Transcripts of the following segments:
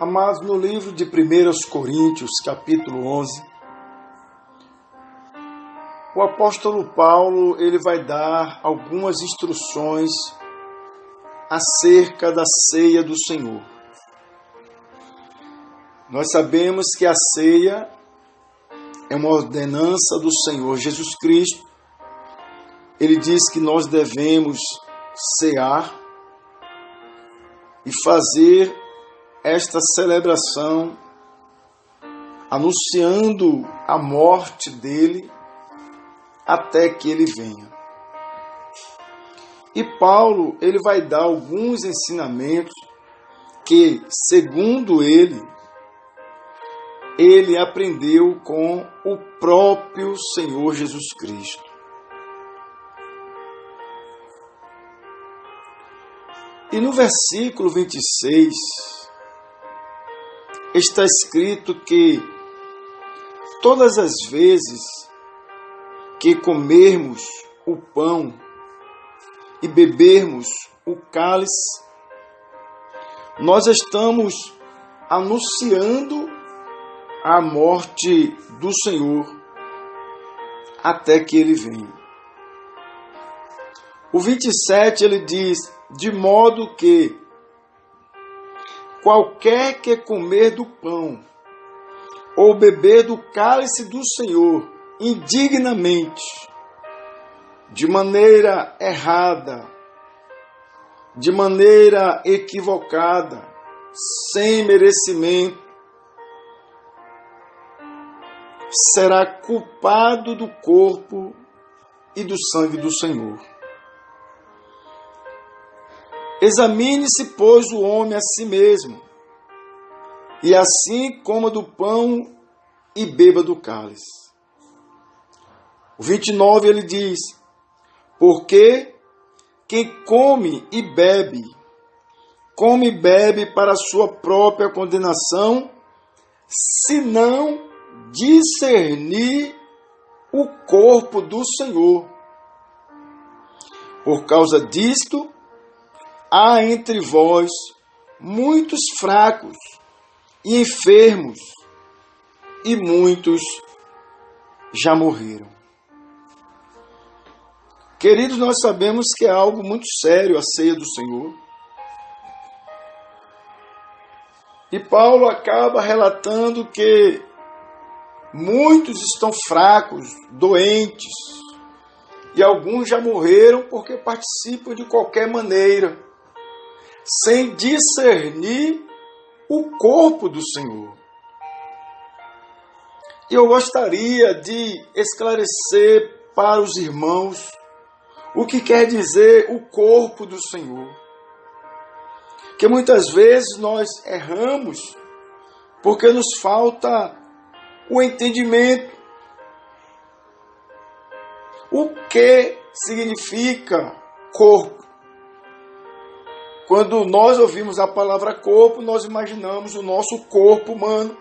Amados, no livro de 1 Coríntios, capítulo 11, o apóstolo Paulo ele vai dar algumas instruções acerca da ceia do Senhor. Nós sabemos que a ceia é uma ordenança do Senhor Jesus Cristo. Ele diz que nós devemos cear e fazer esta celebração anunciando a morte dele até que ele venha. E Paulo, ele vai dar alguns ensinamentos que, segundo ele aprendeu com o próprio Senhor Jesus Cristo. E no versículo 26, está escrito que todas as vezes que comermos o pão e bebermos o cálice, nós estamos anunciando a morte do Senhor até que ele venha. O 27 ele diz: de modo que qualquer que comer do pão ou beber do cálice do Senhor indignamente, de maneira errada, de maneira equivocada, sem merecimento, será culpado do corpo e do sangue do Senhor. Examine-se, pois, o homem a si mesmo, e assim coma do pão e beba do cálice. O 29 ele diz: porque quem come e bebe para a sua própria condenação, se não discernir o corpo do Senhor. Por causa disto, há entre vós muitos fracos e enfermos, e muitos já morreram. Queridos, nós sabemos que é algo muito sério a ceia do Senhor. E Paulo acaba relatando que muitos estão fracos, doentes, e alguns já morreram porque participam de qualquer maneira, sem discernir o corpo do Senhor. E eu gostaria de esclarecer para os irmãos o que quer dizer o corpo do Senhor. Que muitas vezes nós erramos porque nos falta o entendimento. O que significa corpo? Quando nós ouvimos a palavra corpo, nós imaginamos o nosso corpo humano,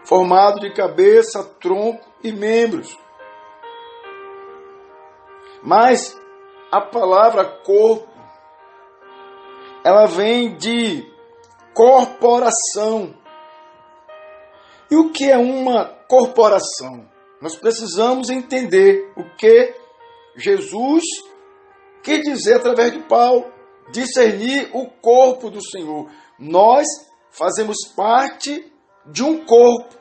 formado de cabeça, tronco e membros. Mas a palavra corpo, ela vem de corporação. E o que é uma corporação? Nós precisamos entender o que Jesus quer dizer através de Paulo. Discernir o corpo do Senhor. Nós fazemos parte de um corpo.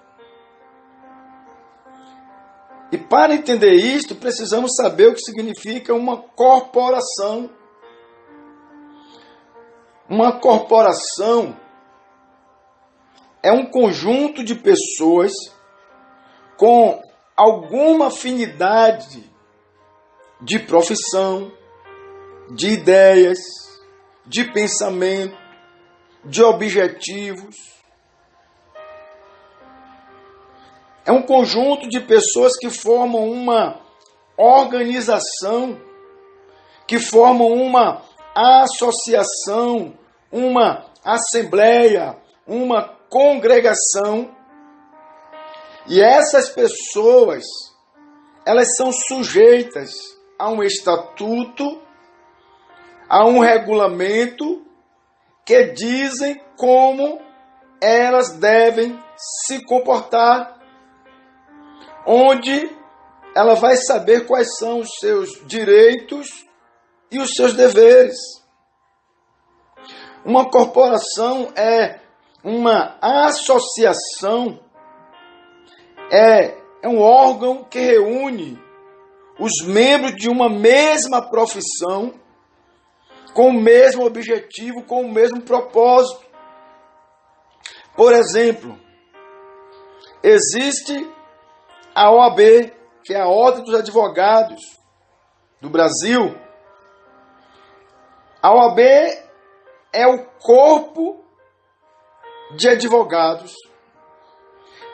E para entender isto, precisamos saber o que significa uma corporação. Uma corporação é um conjunto de pessoas com alguma afinidade de profissão, de ideias, de pensamento, de objetivos. É um conjunto de pessoas que formam uma organização, que formam uma associação, uma assembleia, uma congregação. E essas pessoas, elas são sujeitas a um estatuto, a um regulamento que dizem como elas devem se comportar, onde ela vai saber quais são os seus direitos e os seus deveres. Uma corporação é uma associação, é um órgão que reúne os membros de uma mesma profissão, com o mesmo objetivo, com o mesmo propósito. Por exemplo, existe a OAB, que é a Ordem dos Advogados do Brasil. A OAB é o corpo de advogados.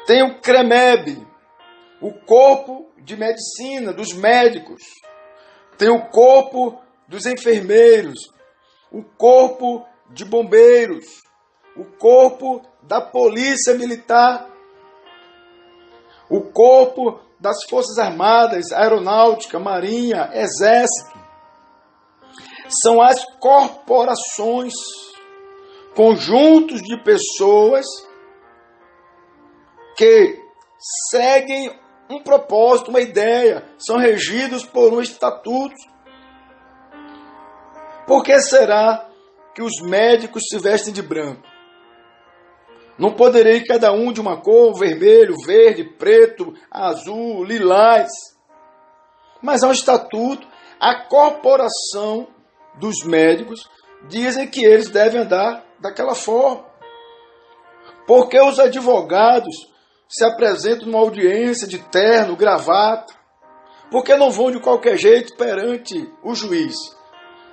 Tem o CREMEB, o corpo de medicina, dos médicos. Tem o corpo dos enfermeiros, o corpo de bombeiros, o corpo da polícia militar, o corpo das Forças Armadas, Aeronáutica, Marinha, Exército. São as corporações, conjuntos de pessoas que seguem um propósito, uma ideia, são regidos por um estatuto. Por que será que os médicos se vestem de branco? Não poderia ir cada um de uma cor, vermelho, verde, preto, azul, lilás. Mas há um estatuto, a corporação dos médicos dizem que eles devem andar daquela forma. Porque os advogados se apresentam numa audiência de terno, gravata? Porque não vão de qualquer jeito perante o juiz?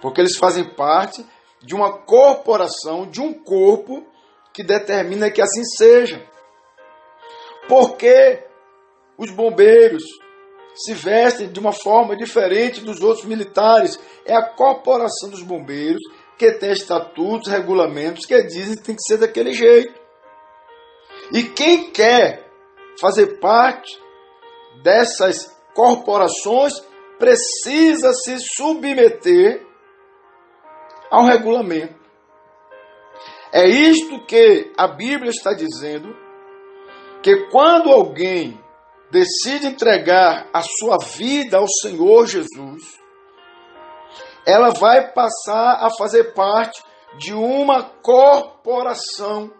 Porque eles fazem parte de uma corporação, de um corpo que determina que assim seja. Porque os bombeiros se vestem de uma forma diferente dos outros militares? É a corporação dos bombeiros que tem estatutos, regulamentos que dizem que tem que ser daquele jeito. E quem quer fazer parte dessas corporações precisa se submeter ao regulamento. É isto que a Bíblia está dizendo, que quando alguém decide entregar a sua vida ao Senhor Jesus, ela vai passar a fazer parte de uma corporação,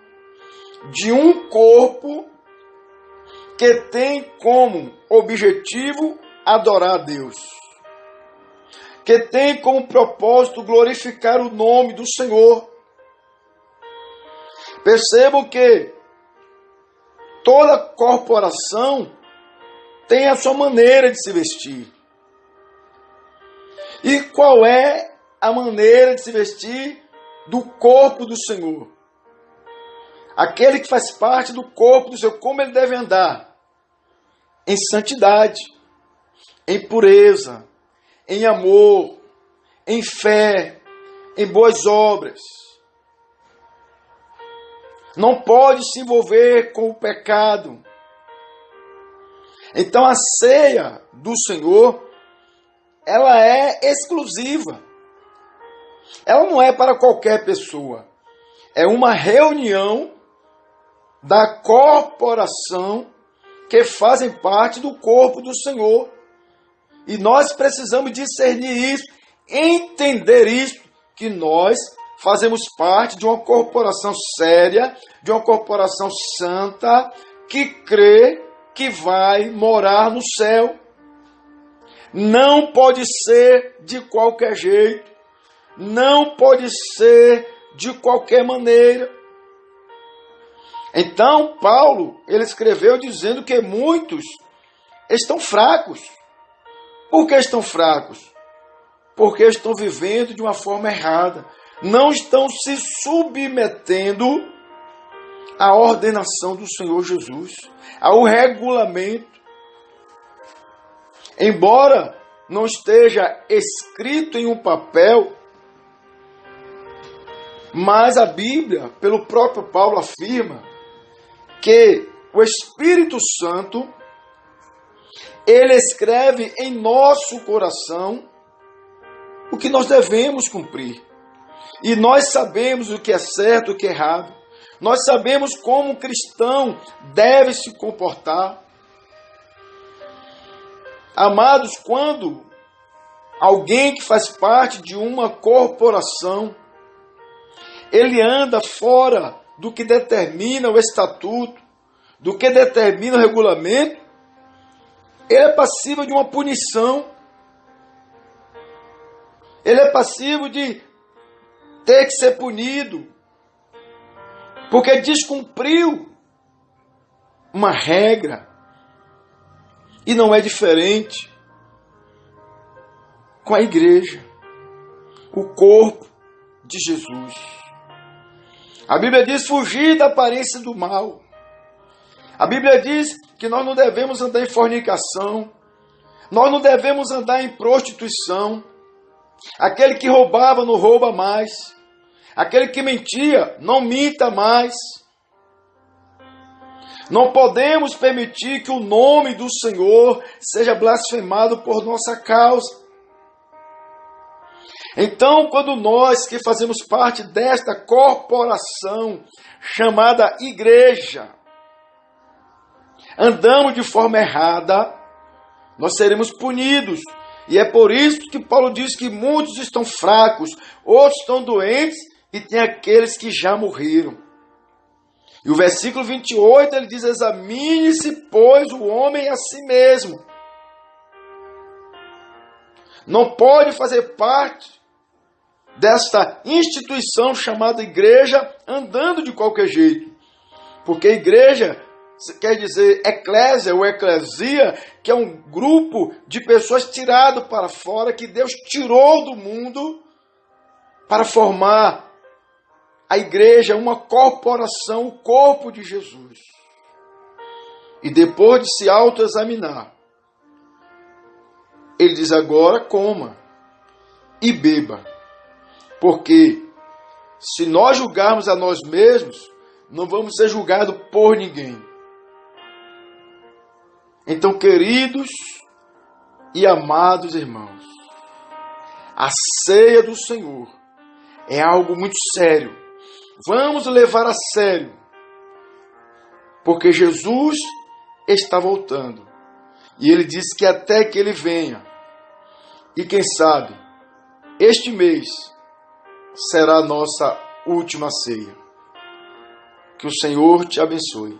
de um corpo que tem como objetivo adorar a Deus, que tem como propósito glorificar o nome do Senhor. Percebam que toda corporação tem a sua maneira de se vestir. E qual é a maneira de se vestir do corpo do Senhor? Aquele que faz parte do corpo do Senhor, como ele deve andar? Em santidade, em pureza, em amor, em fé, em boas obras. Não pode se envolver com o pecado. Então a ceia do Senhor, ela é exclusiva. Ela não é para qualquer pessoa. É uma reunião da corporação que fazem parte do corpo do Senhor. E nós precisamos discernir isso, entender isso, que nós fazemos parte de uma corporação séria, de uma corporação santa, que crê que vai morar no céu. Não pode ser de qualquer jeito, não pode ser de qualquer maneira. Então, Paulo, ele escreveu dizendo que muitos estão fracos. Por que estão fracos? Porque estão vivendo de uma forma errada. Não estão se submetendo à ordenação do Senhor Jesus, ao regulamento. Embora não esteja escrito em um papel, mas a Bíblia, pelo próprio Paulo, afirma que o Espírito Santo, ele escreve em nosso coração o que nós devemos cumprir. E nós sabemos o que é certo e o que é errado. Nós sabemos como um cristão deve se comportar. Amados, quando alguém que faz parte de uma corporação, ele anda fora do que determina o estatuto, do que determina o regulamento, ele é passível de uma punição. Ele é passível de ter que ser punido, porque descumpriu uma regra. E não é diferente com a igreja, o corpo de Jesus. A Bíblia diz fugir da aparência do mal. A Bíblia diz que nós não devemos andar em fornicação, nós não devemos andar em prostituição. Aquele que roubava não rouba mais, aquele que mentia não minta mais. Não podemos permitir que o nome do Senhor seja blasfemado por nossa causa. Então, quando nós que fazemos parte desta corporação chamada igreja, andamos de forma errada, nós seremos punidos. E é por isso que Paulo diz que muitos estão fracos, outros estão doentes e tem aqueles que já morreram. E o versículo 28 ele diz: examine-se, pois, o homem a si mesmo. Não pode fazer parte desta instituição chamada igreja andando de qualquer jeito. Porque igreja quer dizer eclésia ou eclesia, que é um grupo de pessoas tirado para fora, que Deus tirou do mundo para formar a igreja, uma corporação, o corpo de Jesus. E depois de se autoexaminar, ele diz: agora coma e beba. Porque se nós julgarmos a nós mesmos, não vamos ser julgados por ninguém. Então, queridos e amados irmãos, a ceia do Senhor é algo muito sério. Vamos levar a sério, porque Jesus está voltando. E ele disse que até que ele venha, e quem sabe, este mês será a nossa última ceia. Que o Senhor te abençoe.